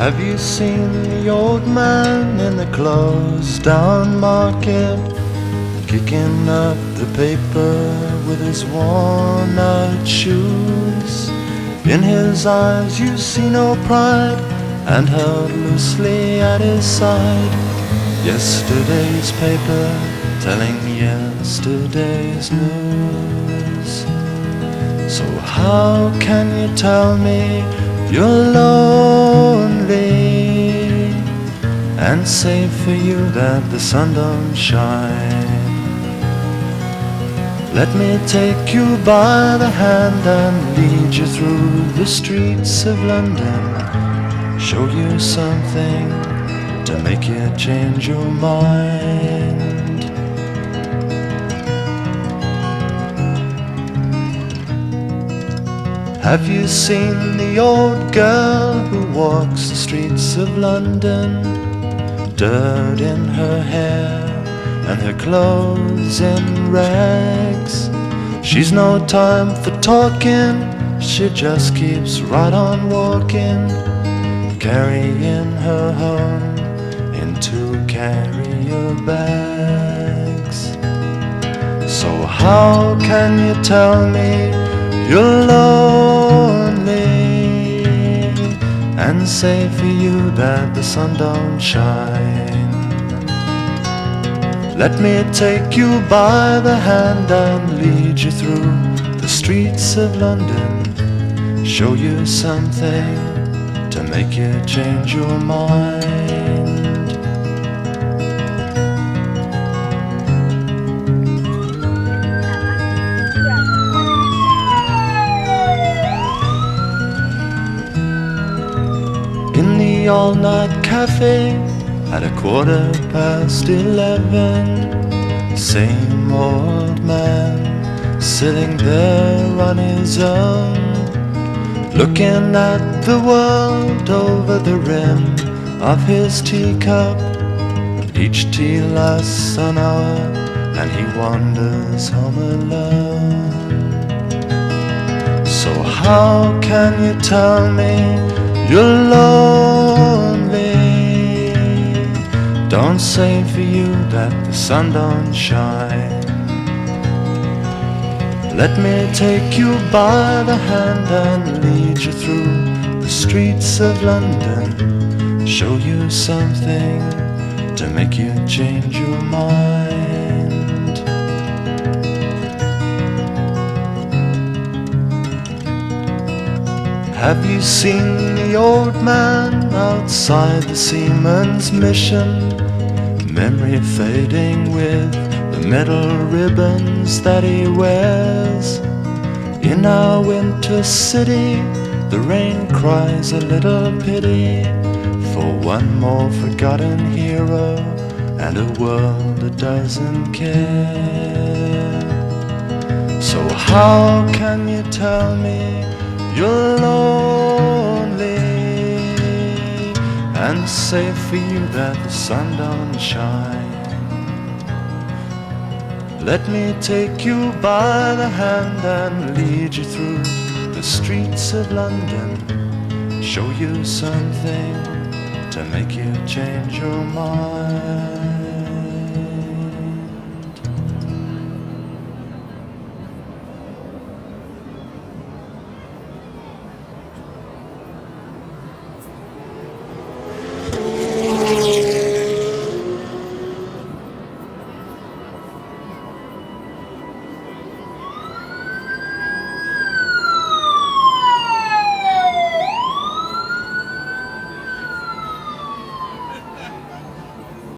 Have you seen the old man in the closed down market, kicking up the paper with his worn out shoes? In his eyes you see no pride, and held loosely at his side, yesterday's paper telling yesterday's news. So how can you tell me you're lonely, and say for you that the sun don't shine? Let me take you by the hand and lead you through the streets of London, show you something to make you change your mind. Have you seen the old girl who walks the streets of London, dirt in her hair and her clothes in rags? She's no time for talking, she just keeps right on walking, carrying her home in 2 carrier bags. So how can you tell me you're lonely, and say for you that the sun don't shine? Let me take you by the hand and lead you through the streets of London, show you something to make you change your mind. In the all-night cafe at 11:15, same old man sitting there on his own, looking at the world over the rim of his teacup. Each tea lasts an hour and he wanders home alone. So how can you tell me you're lonely? Don't say for you that the sun don't shine. Let me take you by the hand and lead you through the streets of London, show you something to make you change your mind. Have you seen the old man outside the seaman's mission, memory fading with the metal ribbons that he wears? In our winter city, the rain cries a little pity for one more forgotten hero and a world that doesn't care. So how can you tell me you're lonely, and say for you that the sun don't shine? Let me take you by the hand and lead you through the streets of London, show you something to make you change your mind.